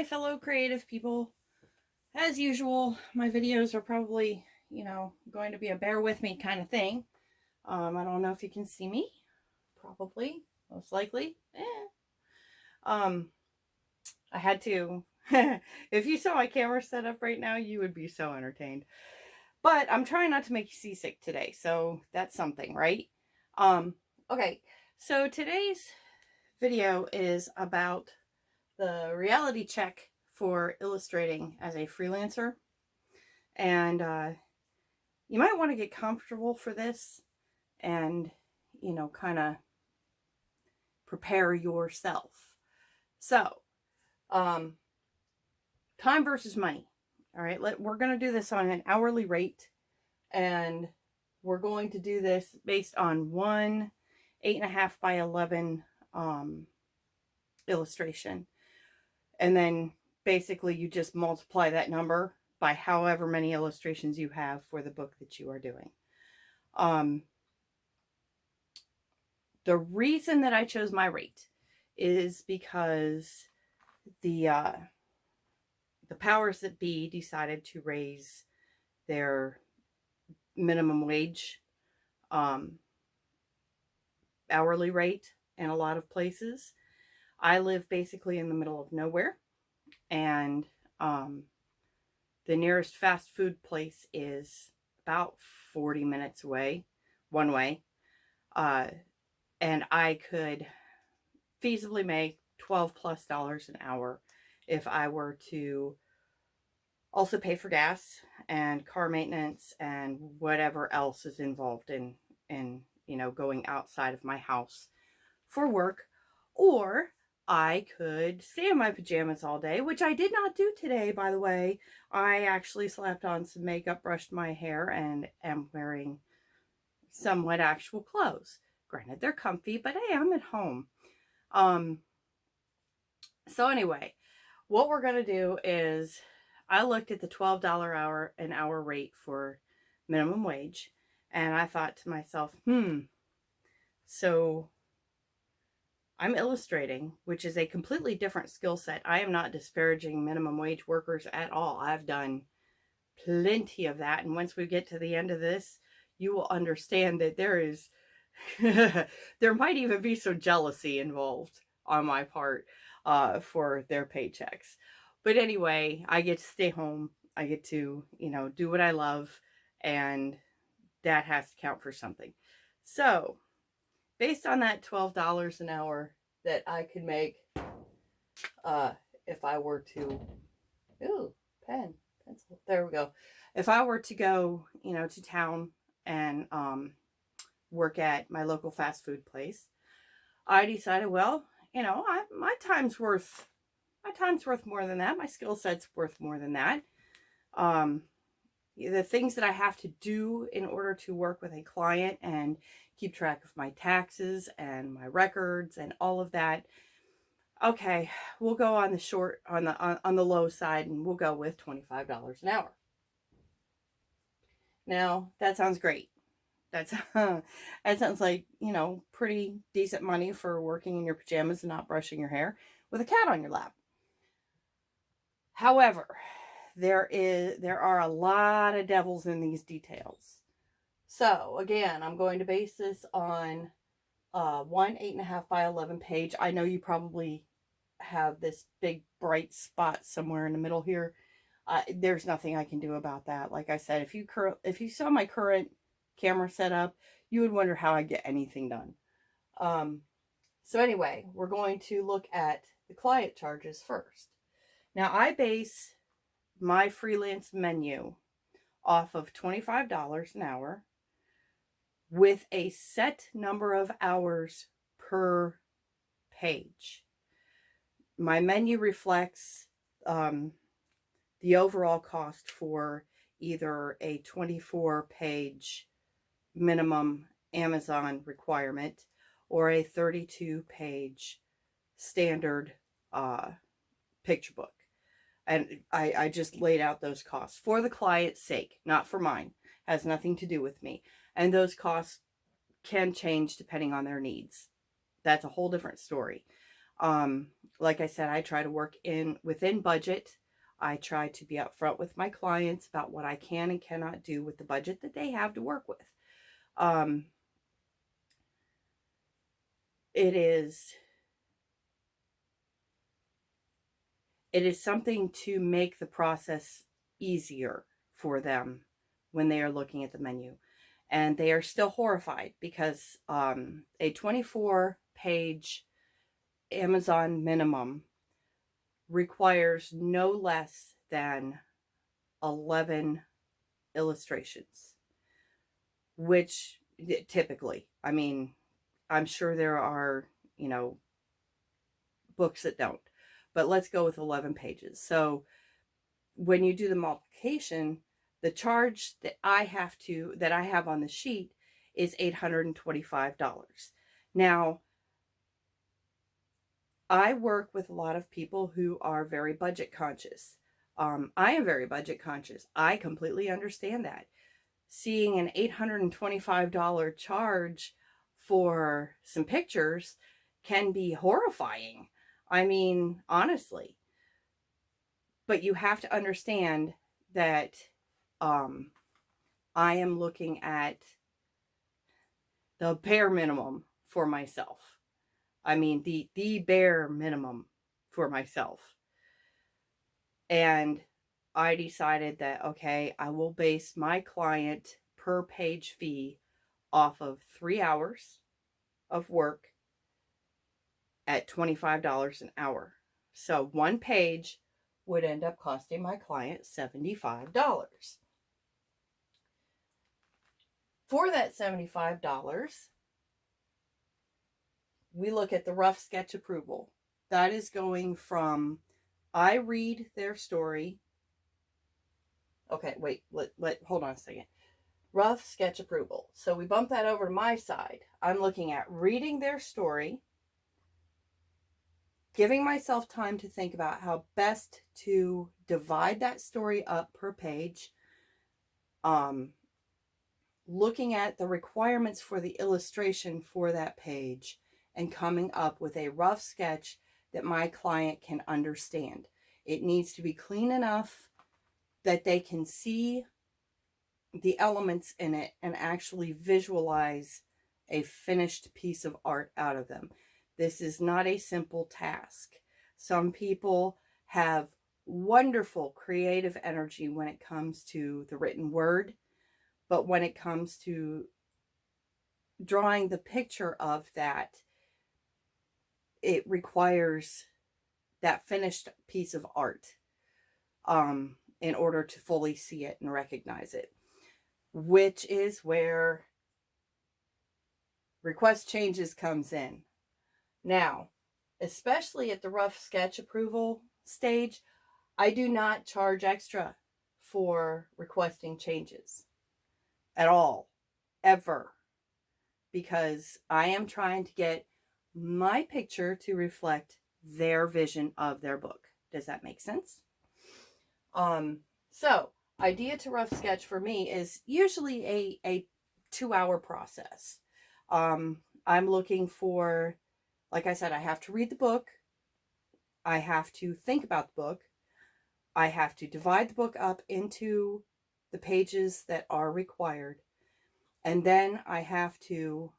my fellow creative people. As usual, my videos are probably, going to be a bear with me kind of thing. I don't know if you can see me. Probably, most likely. Um, I had to. If you saw my camera set up right now, you would be so entertained. But I'm trying not to make you seasick today, so that's something, right? Um, okay, so today's video is about the reality check for illustrating as a freelancer. And you might want to get comfortable for this and, kind of prepare yourself. So, um, time versus money. All right, we're going to do this on an hourly rate, and we're going to do this based on one 8.5 by 11 illustration. And then basically you just multiply that number by however many illustrations you have for the book that you are doing. The reason that I chose my rate is because the powers that be decided to raise their minimum wage hourly rate in a lot of places. I live basically in the middle of nowhere, and the nearest fast food place is about 40 minutes away, one way. And I could feasibly make $12+ an hour if I were to also pay for gas and car maintenance and whatever else is involved in going outside of my house for work. Or I could stay in my pajamas all day, which I did not do today, by the way. I actually slapped on some makeup, brushed my hair, and am wearing somewhat actual clothes. Granted, they're comfy, but hey, I'm at home. So anyway, what we're going to do is I looked at the $12 an hour rate for minimum wage, and I thought to myself, so I'm illustrating, which is a completely different skill set. I am not disparaging minimum wage workers at all. I've done plenty of that. And once we get to the end of this, you will understand that there is, there might even be some jealousy involved on my part for their paychecks. But anyway, I get to stay home. I get to, do what I love. And that has to count for something. So, based on that $12 an hour that I could make if I were to, pen, pencil, there we go. If I were to go, to town and work at my local fast food place, I decided, well, my time's worth more than that. My skill set's worth more than that. The things that I have to do in order to work with a client and keep track of my taxes and my records and all of that. Okay, we'll go on the low side, and we'll go with $25 an hour. Now, that sounds great. That sounds like, pretty decent money for working in your pajamas and not brushing your hair with a cat on your lap. However, there are a lot of devils in these details. So again, I'm going to base this on one 8.5 by 11 page. I know you probably have this big bright spot somewhere in the middle here. There's nothing I can do about that. Like I said, if you saw my current camera setup, you would wonder how I get anything done. So anyway, we're going to look at the client charges first. Now, I base my freelance menu off of $25 an hour with a set number of hours per page. My menu reflects the overall cost for either a 24-page minimum Amazon requirement or a 32-page standard picture book. And I just laid out those costs for the client's sake, not for mine. Has nothing to do with me. And those costs can change depending on their needs. That's a whole different story. like I said, I try to work within budget. I try to be upfront with my clients about what I can and cannot do with the budget that they have to work with. Um, it is something to make the process easier for them when they are looking at the menu. And they are still horrified because a 24-page Amazon minimum requires no less than 11 illustrations, which typically, I mean, I'm sure there are, books that don't, but let's go with 11 pages. So when you do the multiplication, the charge that I have on the sheet is $825. Now, I work with a lot of people who are very budget conscious. I am very budget conscious. I completely understand that. Seeing an $825 charge for some pictures can be horrifying. I mean, honestly. But you have to understand that I am looking at the bare minimum for myself. I mean, the bare minimum for myself. And I decided that, okay, I will base my client per page fee off of 3 hours of work at $25 an hour. So one page would end up costing my client $75. For that $75, we look at the rough sketch approval. That is going from I read their story. Okay, wait, hold on a second. Rough sketch approval. So we bump that over to my side. I'm looking at reading their story, giving myself time to think about how best to divide that story up per page, looking at the requirements for the illustration for that page, and coming up with a rough sketch that my client can understand. It needs to be clean enough that they can see the elements in it and actually visualize a finished piece of art out of them. This is not a simple task. Some people have wonderful creative energy when it comes to the written word, but when it comes to drawing the picture of that, it requires that finished piece of art in order to fully see it and recognize it, which is where request changes comes in. Now, especially at the rough sketch approval stage, I do not charge extra for requesting changes at all, ever, because I am trying to get my picture to reflect their vision of their book. Does that make sense? So idea to rough sketch for me is usually a 2-hour process. I'm looking for, like I said, I have to read the book. I have to think about the book. I have to divide the book up into the pages that are required. And then I have to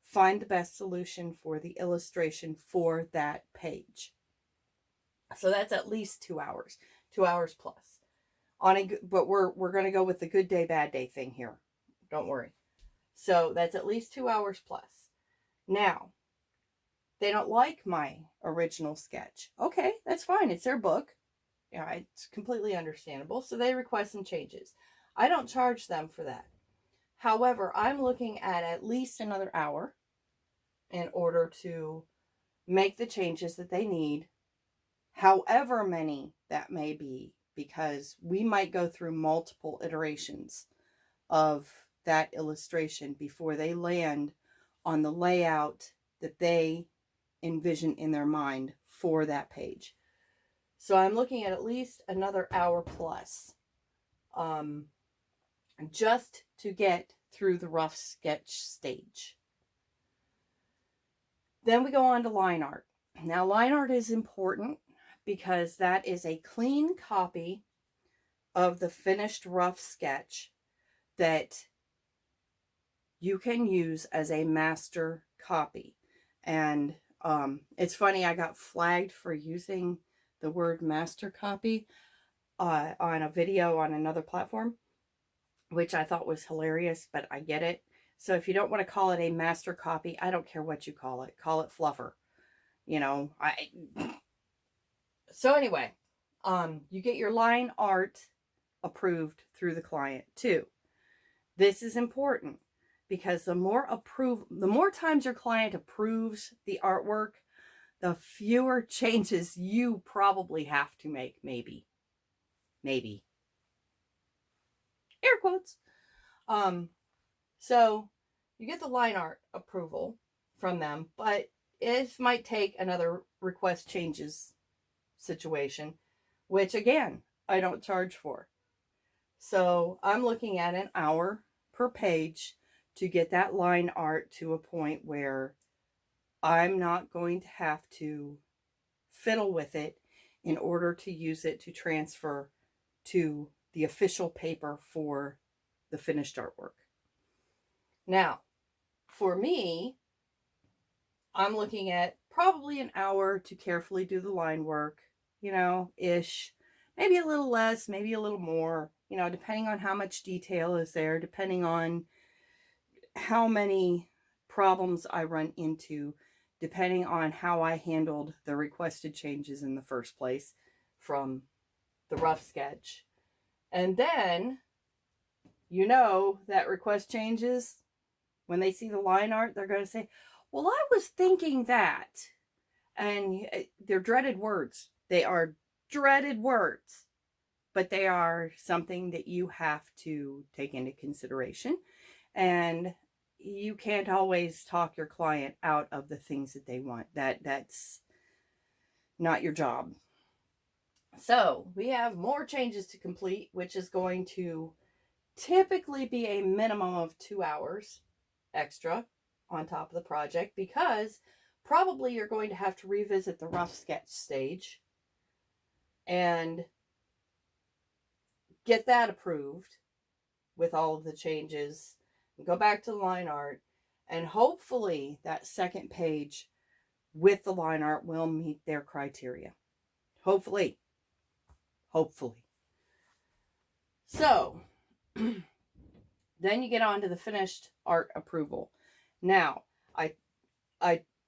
find the best solution for the illustration for that page. So that's at least 2 hours, 2 hours plus. But we're going to go with the good day, bad day thing here. Don't worry. So that's at least 2 hours plus. Now, they don't like my original sketch. Okay, that's fine. It's their book. Yeah, it's completely understandable. So they request some changes. I don't charge them for that. However, I'm looking at least another hour in order to make the changes that they need, however many that may be, because we might go through multiple iterations of that illustration before they land on the layout that they envision in their mind for that page. So I'm looking at least another hour plus, just to get through the rough sketch stage. Then we go on to line art. Now, line art is important because that is a clean copy of the finished rough sketch that you can use as a master copy. And it's funny, I got flagged for using the word master copy on a video on another platform, which I thought was hilarious, but I get it. So if you don't want to call it a master copy, I don't care what you call it fluffer. You know, so anyway, you get your line art approved through the client too. This is important because the more times your client approves the artwork, the fewer changes you probably have to make. Maybe air quotes. So you get the line art approval from them, but it might take another request changes situation, which again, I don't charge for. So I'm looking at an hour per page to get that line art to a point where I'm not going to have to fiddle with it in order to use it to transfer to the official paper for the finished artwork. Now, for me, I'm looking at probably an hour to carefully do the line work, ish. Maybe a little less, maybe a little more, depending on how much detail is there, depending on how many problems I run into, depending on how I handled the requested changes in the first place from the rough sketch. And then, that request changes, when they see the line art, they're going to say, well, I was thinking that. And they're dreaded words. They are dreaded words, but they are something that you have to take into consideration. And you can't always talk your client out of the things that they want. That's not your job. So we have more changes to complete, which is going to typically be a minimum of 2 hours extra on top of the project, because probably you're going to have to revisit the rough sketch stage and get that approved with all of the changes, go back to the line art, and hopefully that second page with the line art will meet their criteria. Hopefully. So then you get on to the finished art approval. Now,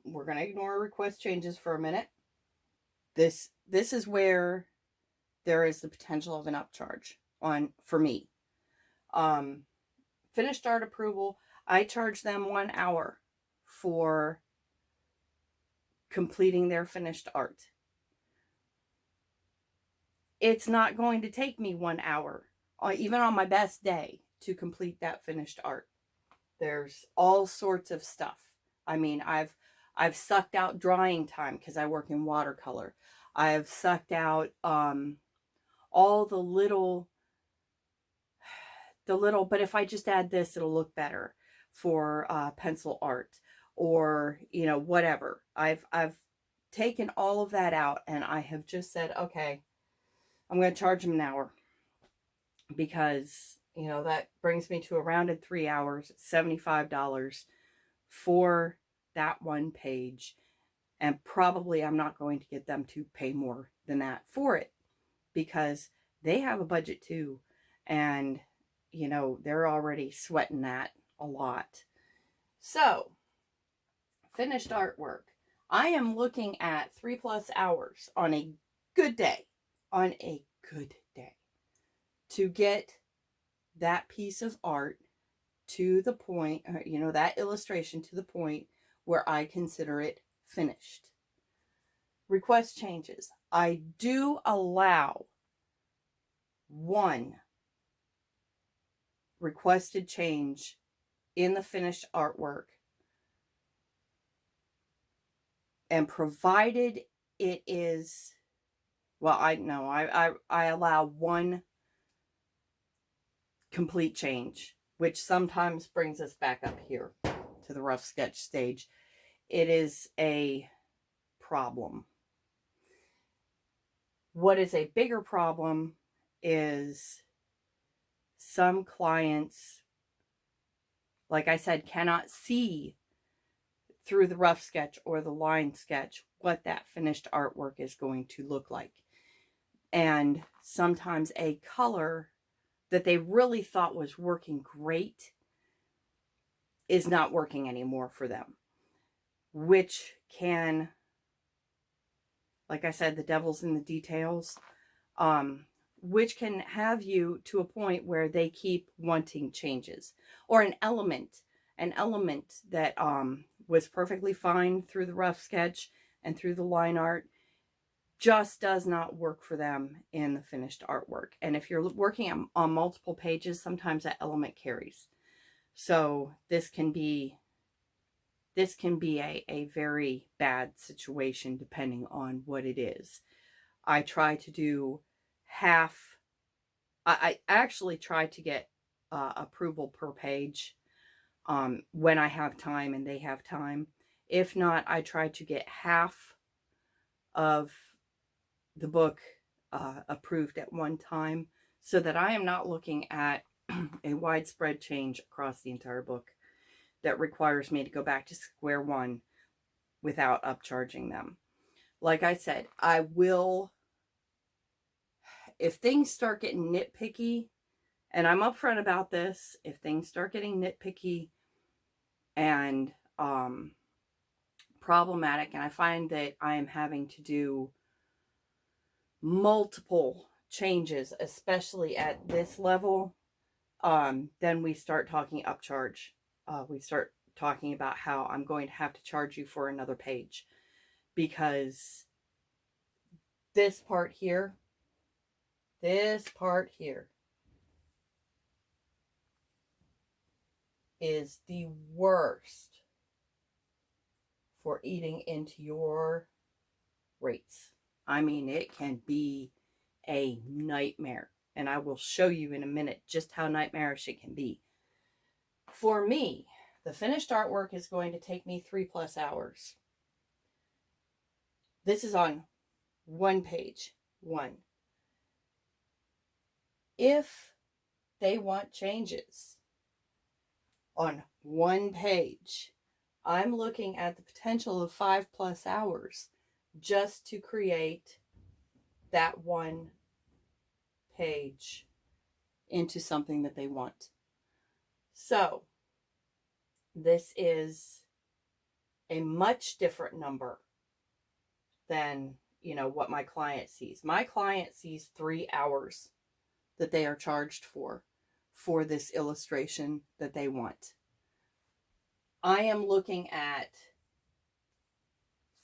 we're going to ignore request changes for a minute. This is where there is the potential of an upcharge for me. Finished art approval, I charge them 1 hour for completing their finished art. It's not going to take me 1 hour, even on my best day, to complete that finished art. There's all sorts of stuff. I mean, I've sucked out drying time because I work in watercolor. I've sucked out all the little, but if I just add this, it'll look better for pencil art, or whatever. I've taken all of that out, and I have just said, okay, I'm going to charge them an hour, because that brings me to a rounded 3 hours, $75 for that one page. And probably I'm not going to get them to pay more than that for it, because they have a budget too. And, they're already sweating that a lot. So, finished artwork. I am looking at 3+ hours on a good day. To get that piece of art to the point, that illustration to the point where I consider it finished. Request changes. I do allow one requested change in the finished artwork, and provided it is, I allow one complete change, which sometimes brings us back up here to the rough sketch stage. It is a problem. What is a bigger problem is some clients, like I said, cannot see through the rough sketch or the line sketch what that finished artwork is going to look like. And sometimes a color that they really thought was working great is not working anymore for them, which can, like I said, the devil's in the details, which can have you to a point where they keep wanting changes, or an element that was perfectly fine through the rough sketch and through the line art just does not work for them in the finished artwork. And if you're working on multiple pages, sometimes that element carries. So this can be a very bad situation depending on what it is. I try to do half. I actually try to get approval per page when I have time and they have time. If not, I try to get half of the book approved at one time so that I am not looking at a widespread change across the entire book that requires me to go back to square one without upcharging them. Like I said, I will, if things start getting nitpicky, and I'm upfront about this, if things start getting nitpicky and problematic, and I find that I am having to do multiple changes, especially at this level, then we start talking upcharge. We start talking about how I'm going to have to charge you for another page, because this part here is the worst for eating into your rates. I mean, it can be a nightmare, and I will show you in a minute just how nightmarish it can be. For me, the finished artwork is going to take me 3+ hours. This is on one page, one. If they want changes on one page, I'm looking at the potential of 5+ hours just to create that one page into something that they want. So this is a much different number than, what my client sees. My client sees 3 hours that they are charged for this illustration that they want. I am looking at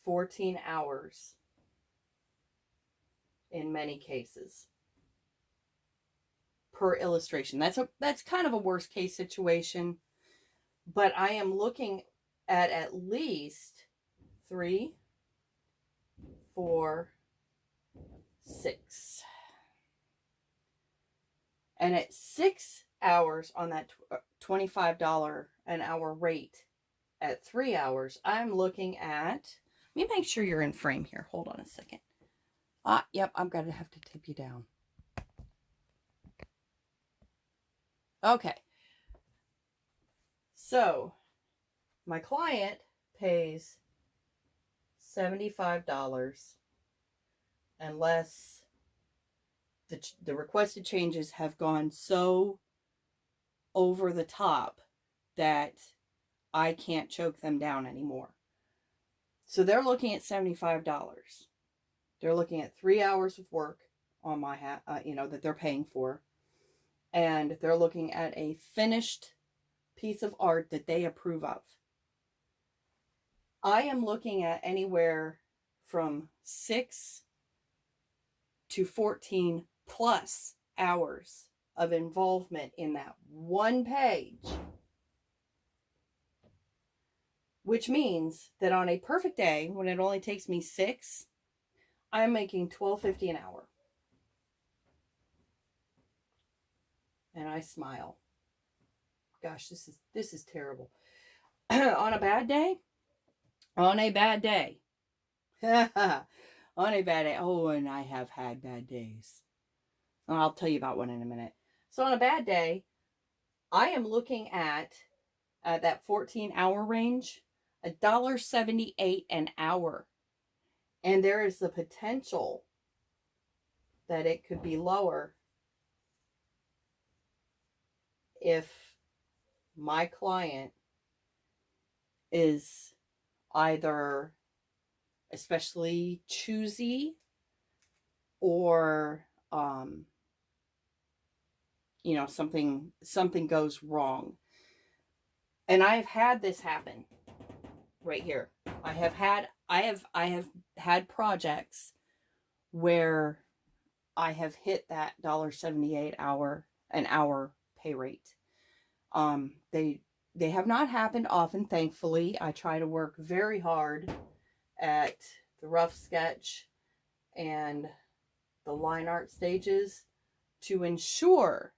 14 hours in many cases per illustration. That's kind of a worst case situation, but I am looking at least 3, 4, 6. And at 6 hours on that $25 an hour rate, at 3 hours, I'm looking at, let me make sure you're in frame here. Hold on a second. Yep, I'm going to have to tip you down. Okay. So, my client pays $75 unless the requested changes have gone so over the top that I can't choke them down anymore. So they're looking at $75. They're looking at 3 hours of work on my that they're paying for, and they're looking at a finished piece of art that they approve of. I am looking at anywhere from 6 to 14+ hours of involvement in that one page, which means that on a perfect day, when it only takes me 6, I'm making $12.50 an hour. And I smile. Gosh, this is terrible. On a bad day, On a bad day. Oh, and I have had bad days. I'll tell you about one in a minute. So on a bad day, I am looking at that 14-hour range, $1.78 an hour. And there is the potential that it could be lower if my client is either especially choosy or something goes wrong. And I have had this happen right here. I have had projects where I have hit that $1.78 an hour pay rate. They have not happened often, thankfully. I try to work very hard at the rough sketch and the line art stages to ensure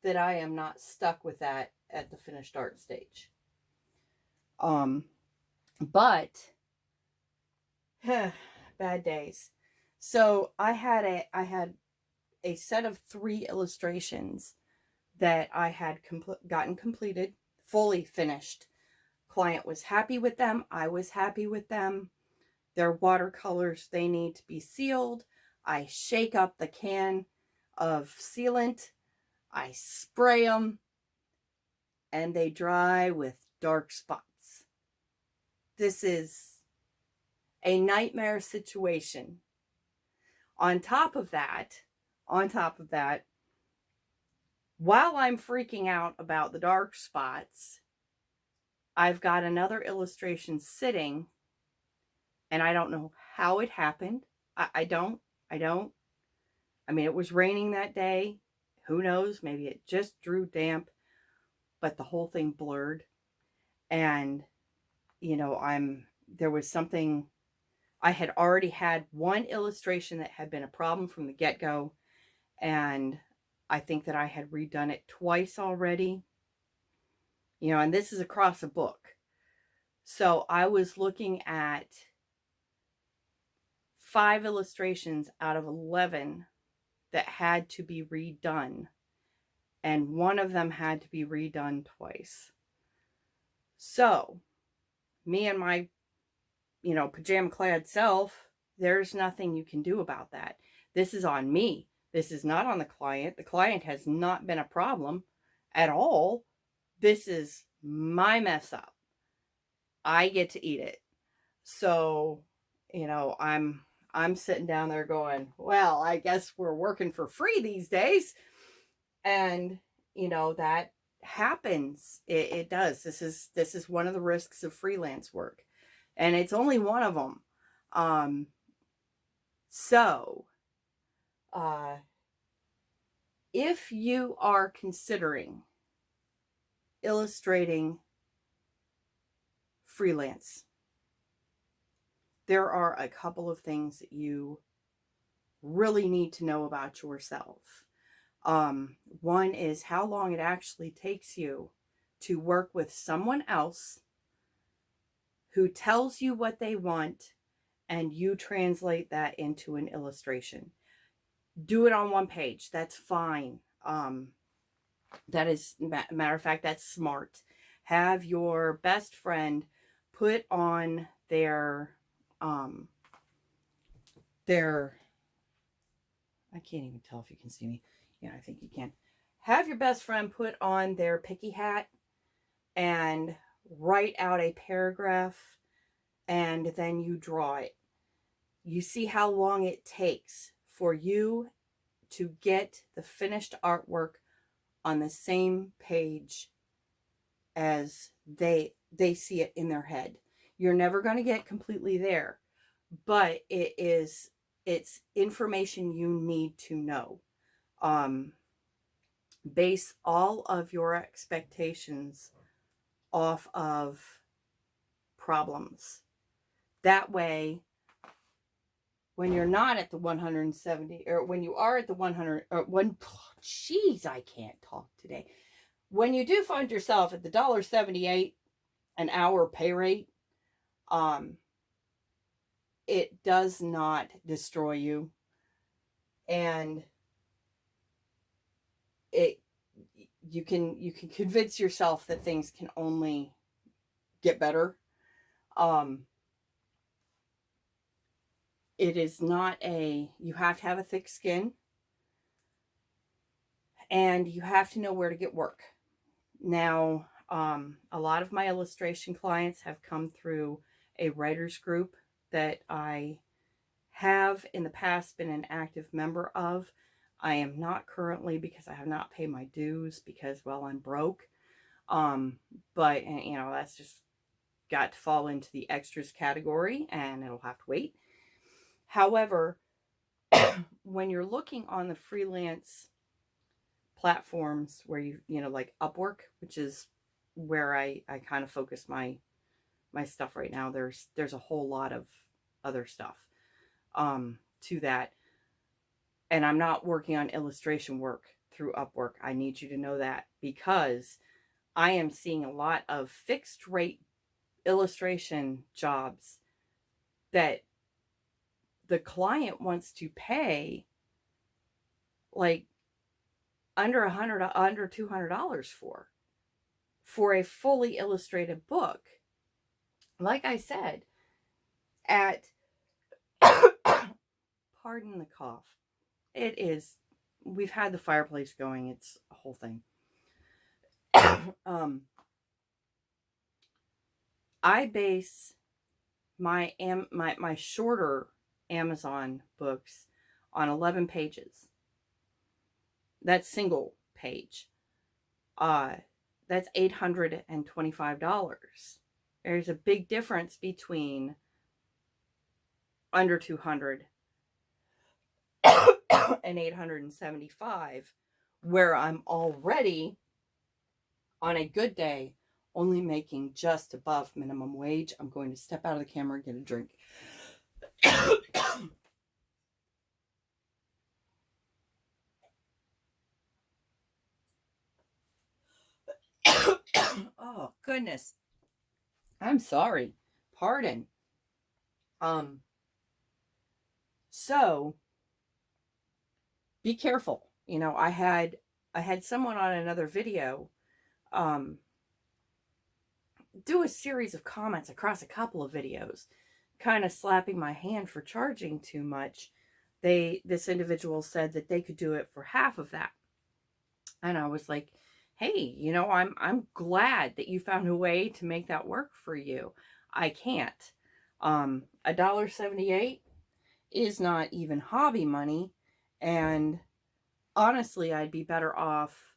that I am not stuck with that at the finished art stage. But bad days. So I had a set of 3 illustrations that I had gotten completed, fully finished. Client was happy with them. I was happy with them. They're watercolors. They need to be sealed. I shake up the can of sealant. I spray them. And they dry with dark spots. This is a nightmare situation. On top of that, while I'm freaking out about the dark spots, I've got another illustration sitting, and I don't know how it happened. I don't. I mean, it was raining that day. Who knows? Maybe it just drew damp, but the whole thing blurred. And, there was something, I had already had one illustration that had been a problem from the get-go, and I think that I had redone it twice already. And this is across a book. So I was looking at 5 illustrations out of 11 that had to be redone. And one of them had to be redone twice. So, me and my, pajama-clad self, there's nothing you can do about that. This is on me. This is not on the client. The client has not been a problem at all. This is my mess up. I get to eat it. So, I'm sitting down there going, well, I guess we're working for free these days. And, that happens. It does. This is one of the risks of freelance work. And it's only one of them. If you are considering illustrating freelance, there are a couple of things that you really need to know about yourself. One is how long it actually takes you to work with someone else who tells you what they want and you translate that into an illustration. Do it on one page. That's fine. That is, matter of fact, that's smart. Have your best friend put on their I can't even tell if you can see me. Yeah, I think you can. Have your best friend put on their picky hat and write out a paragraph, and then you draw it. You see how long it takes for you to get the finished artwork on the same page as they see it in their head. You're never going to get completely there, but it's information you need to know. Base all of your expectations off of problems. That way, when you're not at the 170, or when you are at the 100, or I can't talk today. When you do find yourself at the $1.78 an hour pay rate, it does not destroy you. And you can convince yourself that things can only get better. It is not you have to have a thick skin, and you have to know where to get work. Now, a lot of my illustration clients have come through a writers group that I have in the past been an active member of. I am not currently, because I have not paid my dues, because, well, I'm broke. But, you know, that's just got to fall into the extras category, and it'll have to wait. However, when you're looking on the freelance platforms where you know, like Upwork, which is where I kind of focus my stuff right now. There's a whole lot of other stuff to that. And I'm not working on illustration work through Upwork. I need you to know that, because I am seeing a lot of fixed rate illustration jobs that the client wants to pay like under $100, under $200 for a fully illustrated book. Like I said, at pardon the cough. We've had the fireplace going. It's a whole thing. I base my shorter Amazon books on 11 pages. That's single page. That's $825. There's a big difference between under 200 and 875, where I'm already, on a good day, only making just above minimum wage. I'm going to step out of the camera and get a drink. Oh, goodness. I'm sorry. Pardon. So be careful. You know, I had someone on another video do a series of comments across a couple of videos, kind of slapping my hand for charging too much. This individual said that they could do it for half of that. And I was like, hey, you know, I'm glad that you found a way to make that work for you. I can't. $1.78 is not even hobby money. And honestly, I'd be better off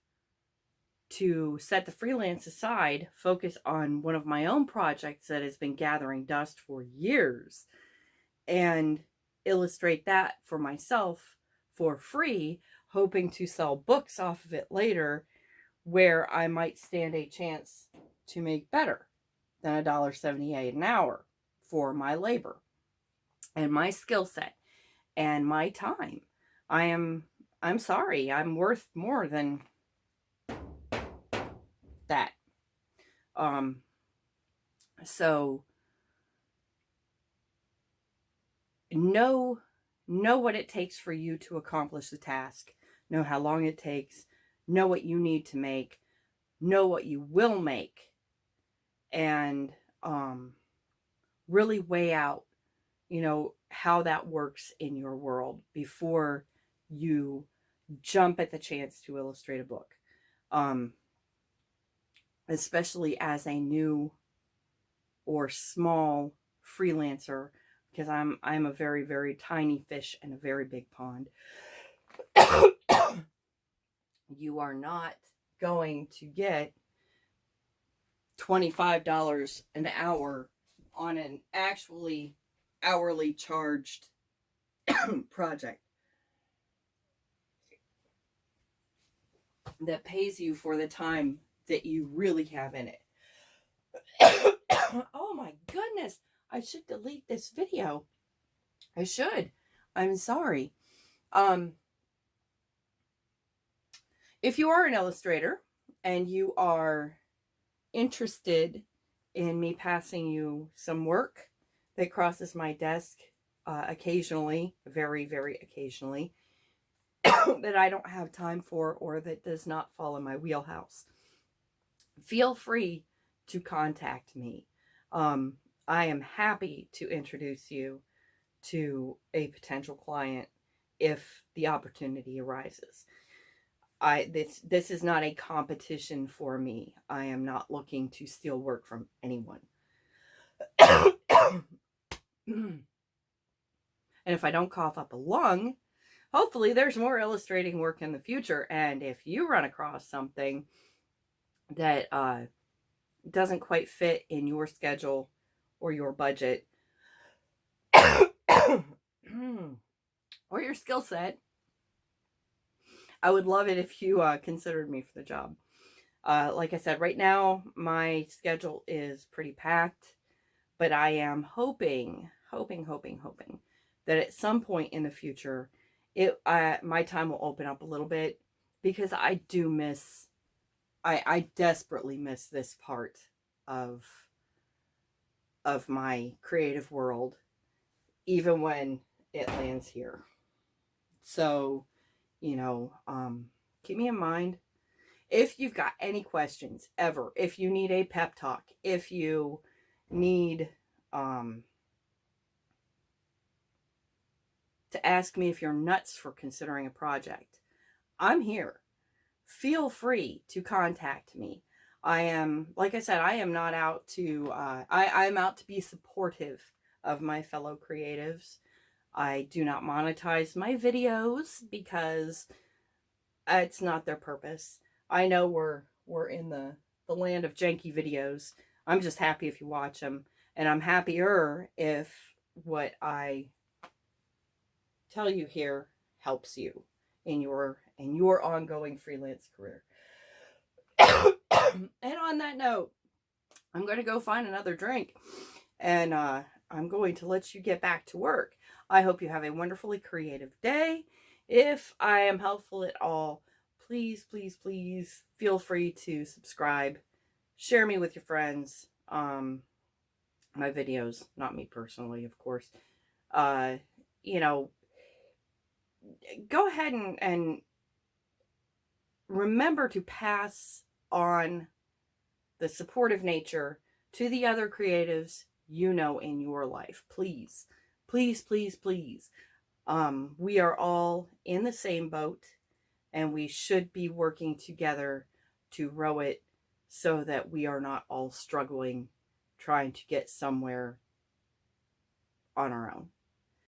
to set the freelance aside, focus on one of my own projects that has been gathering dust for years, and illustrate that for myself for free, hoping to sell books off of it later, where I might stand a chance to make better than $1.78 an hour for my labor and my skill set and my time. I'm sorry, I'm worth more than that. So know what it takes for you to accomplish the task. Know how long it takes. Know what you need to make. Know what you will make. And really weigh out, you know, how that works in your world before you jump at the chance to illustrate a book. Especially as a new or small freelancer, because I'm a very, very tiny fish in a very big pond. You are not going to get $25 an hour on an actually hourly charged project that pays you for the time that you really have in it. Oh my goodness, I should delete this video. I should. I'm sorry. If you are an illustrator and you are interested in me passing you some work that crosses my desk occasionally, very, very occasionally, that I don't have time for or that does not fall in my wheelhouse, feel free to contact me. I am happy to introduce you to a potential client if the opportunity arises. This is not a competition for me. I am not looking to steal work from anyone. And if I don't cough up a lung, hopefully there's more illustrating work in the future. And if you run across something that doesn't quite fit in your schedule or your budget or your skill set, I would love it if you considered me for the job. Like I said, right now my schedule is pretty packed, but I am hoping that at some point in the future, my time will open up a little bit, because I desperately miss this part of my creative world, even when it lands here. So, keep me in mind. If you've got any questions ever, if you need a pep talk, if you need to ask me if you're nuts for considering a project, I'm here. Feel free to contact me. I am, like I said, I am not out to, I'm out to be supportive of my fellow creatives. I do not monetize my videos because it's not their purpose. I know we're in the land of janky videos. I'm just happy if you watch them, and I'm happier if what I tell you here helps you in your ongoing freelance career. And on that note, I'm going to go find another drink, and I'm going to let you get back to work. I hope you have a wonderfully creative day. If I am helpful at all, please, please, please feel free to subscribe. Share me with your friends. My videos, not me personally, of course. Go ahead and remember to pass on the supportive nature to the other creatives in your life. Please, please, please, please. We are all in the same boat, and we should be working together to row it so that we are not all struggling trying to get somewhere on our own.